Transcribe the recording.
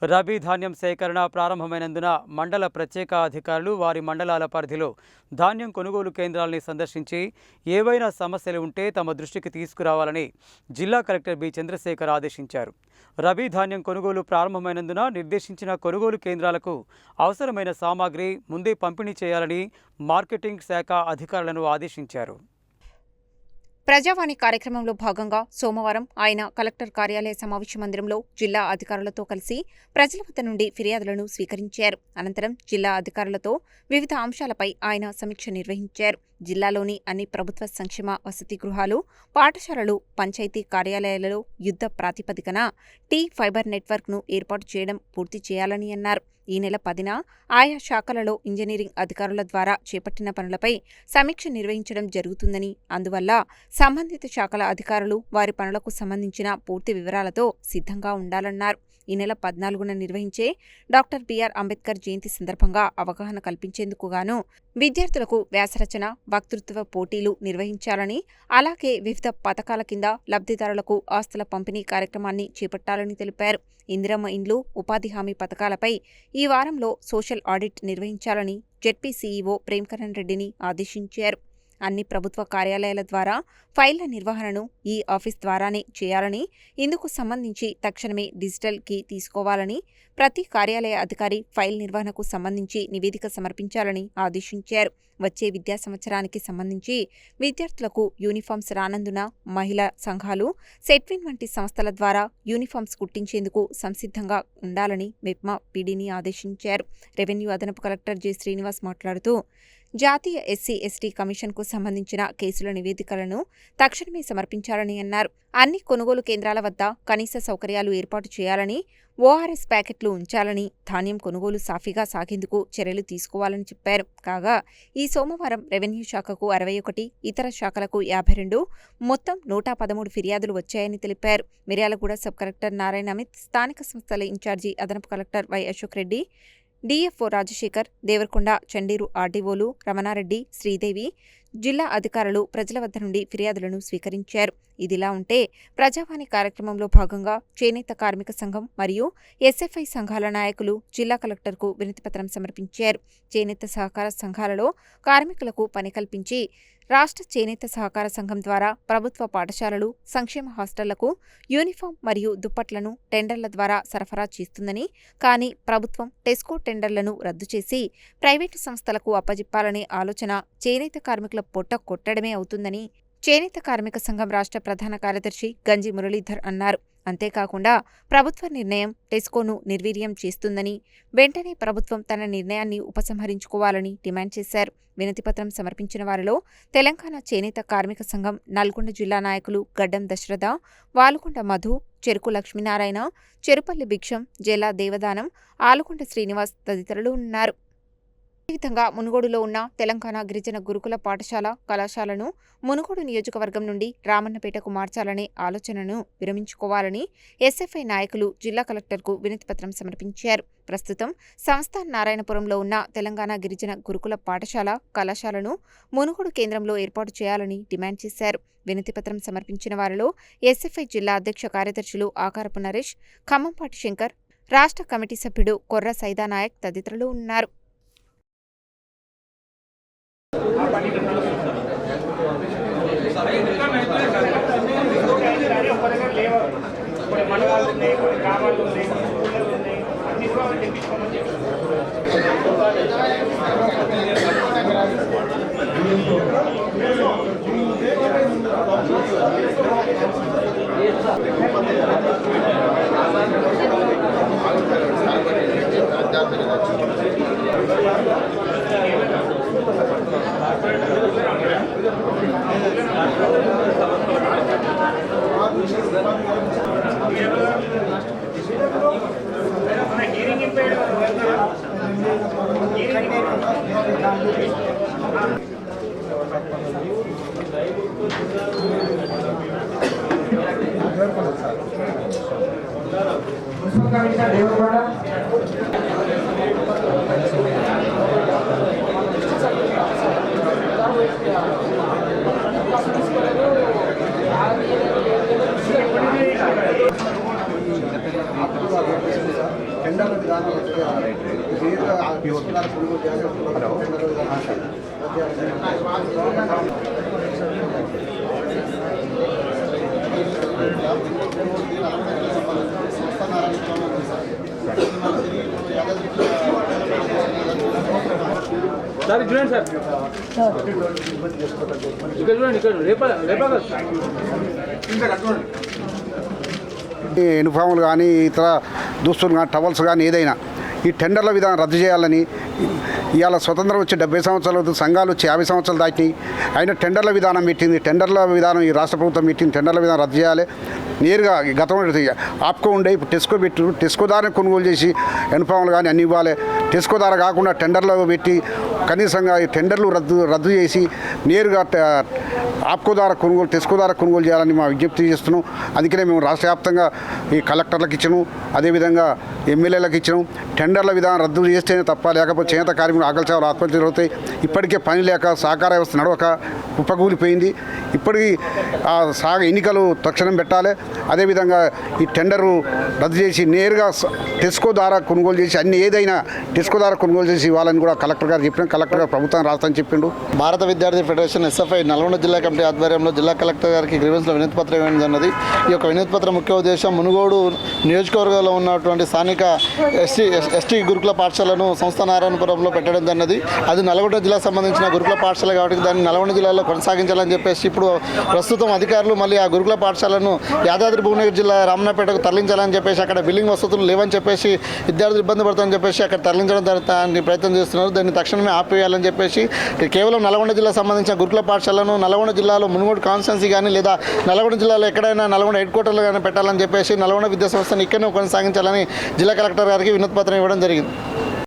రబీ ధాన్యం సేకరణ ప్రారంభమైనందున మండల ప్రత్యేక అధికారులు వారి మండలాల పరిధిలో ధాన్యం కొనుగోలు కేంద్రాలని సందర్శించి ఏవైనా సమస్యలు ఉంటే తమ దృష్టికి తీసుకురావాలని జిల్లా కలెక్టర్ బి చంద్రశేఖర్ ఆదేశించారు. రబీ ధాన్యం కొనుగోలు ప్రారంభమైనందున నిర్దేశించిన కొనుగోలు కేంద్రాలకు అవసరమైన సామాగ్రి ముందే పంపిణీ చేయాలని మార్కెటింగ్ శాఖ అధికారులను ఆదేశించారు. ప్రజావాణి కార్యక్రమంలో భాగంగా సోమవారం ఆయన కలెక్టర్ కార్యాలయ సమావేశ మందిరంలో జిల్లా అధికారులతో కలిసి ప్రజల వద్ద నుండి ఫిర్యాదులను స్వీకరించారు. అనంతరం జిల్లా అధికారులతో వివిధ అంశాలపై ఆయన సమీక్ష నిర్వహించారు. జిల్లాలోని అన్ని ప్రభుత్వ సంక్షేమ వసతి గృహాలు, పాఠశాలలు, పంచాయతీ కార్యాలయాలలో యుద్ధ ప్రాతిపదికన ఫైబర్ నెట్వర్క్ను ఏర్పాటు చేయడం పూర్తి చేయాలని అన్నారు. ఈ నెల 10న ఆయా శాఖలలో ఇంజనీరింగ్ అధికారుల ద్వారా చేపట్టిన పనులపై సమీక్ష నిర్వహించడం జరుగుతుందని, అందువల్ల సంబంధిత శాఖల అధికారులు వారి పనులకు సంబంధించిన పూర్తి వివరాలతో సిద్ధంగా ఉండాలన్నారు. ఈ నెల 14న నిర్వహించే డాక్టర్ బిఆర్ అంబేద్కర్ జయంతి సందర్భంగా అవగాహన కల్పించేందుకు గాను విద్యార్థులకు వ్యాసరచన, వక్తృత్వ పోటీలు నిర్వహించాలని, అలాగే వివిధ పథకాల కింద లబ్ధిదారులకు ఆస్తుల పంపిణీ కార్యక్రమాన్ని చేపట్టాలని తెలిపారు. ఇందిరమ్మ ఇండ్లు, ఉపాధి హామీ పథకాలపై ఈ వారంలో సోషల్ ఆడిట్ నిర్వహించాలని జెడ్పీ సీఈఓ ప్రేమ్కరణ్ రెడ్డిని ఆదేశించారు. అన్ని ప్రభుత్వ కార్యాలయాల ద్వారా ఫైళ్ల నిర్వహణను ఈ ఆఫీస్ ద్వారానే చేయాలని, ఇందుకు సంబంధించి తక్షణమే డిజిటల్ కీ తీసుకోవాలని, ప్రతి కార్యాలయ అధికారి ఫైల్ నిర్వహణకు సంబంధించి నివేదిక సమర్పించాలని ఆదేశించారు. వచ్చే విద్యా సంవత్సరానికి సంబంధించి విద్యార్థులకు యూనిఫామ్స్ రానందున మహిళా సంఘాలు, సెట్విన్ వంటి సంస్థల ద్వారా యూనిఫామ్స్ కుట్టించేందుకు సంసిద్ధంగా ఉండాలని మెప్మా పీడీని ఆదేశించారు. రెవెన్యూ అదనపు కలెక్టర్ జె శ్రీనివాస్ మాట్లాడుతూ, జాతీయ ఎస్సీ/ఎస్టీ కమిషన్కు సంబంధించిన కేసుల నివేదికలను తక్షణమే సమర్పించాలని అన్నారు. అన్ని కొనుగోలు కేంద్రాల వద్ద కనీస సౌకర్యాలు ఏర్పాటు చేయాలని, ఓఆర్ఎస్ ప్యాకెట్లు ఉంచాలని, ధాన్యం కొనుగోలు సాఫీగా సాగేందుకు చర్యలు తీసుకోవాలని చెప్పారు. కాగా ఈ సోమవారం రెవెన్యూ శాఖకు 61, ఇతర శాఖలకు 52, మొత్తం 113 ఫిర్యాదులు వచ్చాయని తెలిపారు. మిర్యాలగూడ సబ్ కలెక్టర్ నారాయణ అమిత్, స్థానిక సంస్థల ఇన్ఛార్జి అదనపు collector Y Ashok Reddy, DFO Rajasekhar, Devarakonda, Chandur ఆర్డీఓలు రమణారెడ్డి, శ్రీదేవి, జిల్లా అధికారులు ప్రజల వద్ద నుండి ఫిర్యాదులను స్వీకరించారు. ఇదిలా ఉంటే ప్రజావాణి కార్యక్రమంలో భాగంగా చేనేత కార్మిక సంఘం మరియు ఎస్ఎఫ్ఐ సంఘాల నాయకులు జిల్లా కలెక్టర్కు వినతిపత్రం సమర్పించారు. చేనేత సహకార సంఘాలలో కార్మికులకు పని కల్పించి రాష్ట్ర చేనేత సహకార సంఘం ద్వారా ప్రభుత్వ పాఠశాలలు, సంక్షేమ హాస్టళ్లకు యూనిఫామ్ మరియు దుప్పట్లను టెండర్ల ద్వారా సరఫరా చేస్తుందని, కానీ ప్రభుత్వం టెస్కో టెండర్లను రద్దు చేసి ప్రైవేటు సంస్థలకు అప్పజెప్పాలనే ఆలోచన చేనేత కార్మికుల పొట్ట కొట్టడమే అవుతుందని చేనేత కార్మిక సంఘం రాష్ట్ర ప్రధాన కార్యదర్శి గంజి మురళీధర్ అన్నారు. అంతేకాకుండా ప్రభుత్వ నిర్ణయం టెస్కోను నిర్వీర్యం చేస్తుందని, వెంటనే ప్రభుత్వం తన నిర్ణయాన్ని ఉపసంహరించుకోవాలని డిమాండ్ చేశారు. వినతిపత్రం సమర్పించిన వారిలో తెలంగాణ చేనేత కార్మిక సంఘం నల్గొండ జిల్లా నాయకులు గడ్డం దశరథ, వాలుకొండ మధు, చెరుకు లక్ష్మీనారాయణ, చెరుపల్లి భిక్షం, జేలా దేవదానం, ఆలుకొండ శ్రీనివాస్ తదితరులు ఉన్నారు. అదేవిధంగా మునుగోడులో ఉన్న తెలంగాణ గిరిజన గురుకుల పాఠశాల, కళాశాలను మునుగోడు నియోజకవర్గం నుండి రామన్నపేటకు మార్చాలనే ఆలోచనను విరమించుకోవాలని ఎస్ఎఫ్ఐ నాయకులు జిల్లా కలెక్టర్కు వినతిపత్రం సమర్పించారు. ప్రస్తుతం సంస్థ నారాయణపురంలో ఉన్న తెలంగాణ గిరిజన గురుకుల పాఠశాల, కళాశాలను మునుగోడు కేంద్రంలో ఏర్పాటు చేయాలని డిమాండ్ చేశారు. వినతిపత్రం సమర్పించిన వారిలో ఎస్ఎఫ్ఐ జిల్లా అధ్యక్ష కార్యదర్శులు ఆకారపు నరేష్, ఖమ్మంపాటి శంకర్, రాష్ట్ర కమిటీ సభ్యుడు కొర్ర సైదానాయక్ తదితరులు ఉన్నారు. మున్సిపల్ కమిషనర్ దేవరకొండ టెండర్ల విధానం తీసుకున్నారు కొనుగోలు చేయాలి టెండర్ల విధానం సార్ చూడండి సార్ ఇక్కడ చూడండి ఇక్కడ రేపా యూనిఫామ్లు కానీ ఇతర దుస్తులు కానీ టవల్స్ కానీ ఏదైనా ఈ టెండర్ల విధానం రద్దు చేయాలని ఇవాళ స్వతంత్రం వచ్చి 70 సంవత్సరాలు సంఘాలు వచ్చి 50 సంవత్సరాలు దాటినాయి అయినా టెండర్ల విధానం పెట్టింది టెండర్ల విధానం ఈ రాష్ట్ర ప్రభుత్వం పెట్టింది టెండర్ల విధానం రద్దు చేయాలి నేరుగా గతంలో ఆప్కో ఉండే ఇప్పుడు టెస్కో పెట్టు టెస్కో ద్వారా కొనుగోలు చేసి యూనిఫామ్లు కానీ అన్ని ఇవ్వాలి టెస్కో ద్వారా కాకుండా టెండర్లు పెట్టి కనీసంగా ఈ టెండర్లు రద్దు చేసి నేరుగా ఆప్కో ద్వారా కొనుగోలు టెస్కో ద్వారా కొనుగోలు చేయాలని మా విజ్ఞప్తి చేస్తున్నాం అందుకనే మేము రాష్ట్ర వ్యాప్తంగా ఈ కలెక్టర్లకు ఇచ్చినాం అదేవిధంగా ఎమ్మెల్యేలకు ఇచ్చినాం టెండర్ల విధానం రద్దు చేస్తేనే తప్ప లేకపోతే చేనేత కార్మికులు ఆకలి చావులు ఆత్మహత్యలు అవుతాయి ఇప్పటికే పని లేక సహకార వ్యవస్థ నడవక కుప్పకూలిపోయింది ఇప్పటికీ ఎన్నికలు తక్షణం పెట్టాలి అదేవిధంగా ఈ టెండరు రద్దు చేసి నేరుగా టెస్కో ద్వారా కొనుగోలు చేసి అన్ని ఏదైనా టెస్కో ద్వారా కొనుగోలు చేసి ఇవ్వాలని కూడా కలెక్టర్ గారు చెప్పిన కలెక్టర్ గారు ప్రభుత్వం రాస్తానని చెప్పిండు భారత విద్యార్థి ఫెడరేషన్ ఎస్ఎఫ్ఐ నల్గొండ జిల్లా కమిటీ ఆధ్వర్యంలో జిల్లా కలెక్టర్ గారికి గ్రీవెన్స్లో వినతి పత్రం ఇవ్వడం జరిగినది ఈ యొక్క వినతి పత్రం ముఖ్య ఉద్దేశం మునుగోడు నియోజకవర్గంలో ఉన్నటువంటి స్థానిక ఎస్టీ గురుకుల పాఠశాలను సంస్థ నారాయణపురంలో పెట్టడం జరిగినది అది నల్గొండ జిల్లాకు సంబంధించిన గురుకుల పాఠశాల కాబట్టి దాన్ని నల్గొండ జిల్లాలో కొనసాగించాలని చెప్పేసి ఇప్పుడు ప్రస్తుతం అధికారులు మళ్ళీ ఆ గురుకుల పాఠశాలను యాదాద్రి భువనగిరి జిల్లా రామన్నపేటకు తరలించాలని చెప్పేసి అక్కడ బిల్డింగ్ వసతులు లేవని చెప్పేసి విద్యార్థులు ఇబ్బంది పడతారని చెప్పేసి అక్కడ తరలించడం జరుగుతాయని ప్రయత్నం చేస్తున్నారు దాన్ని తక్షణమే ఆపేయాలని చెప్పేసి కేవలం నల్గొండ జిల్లాకు సంబంధించిన గురుకుల పాఠశాలను నల్గొండ జిల్లాలో మునుగోడు కాన్స్టెన్సీ కానీ లేదా నల్గొండ జిల్లాలో ఎక్కడైనా నల్గొండ హెడ్ క్వార్టర్లు కానీ పెట్టాలని చెప్పేసి నల్గొండ విద్యా సంస్థను ఇక్కడనే కొనసాగించాలని జిల్లా కలెక్టర్ గారికి వినతి పత్రం ఇవ్వడం జరిగింది.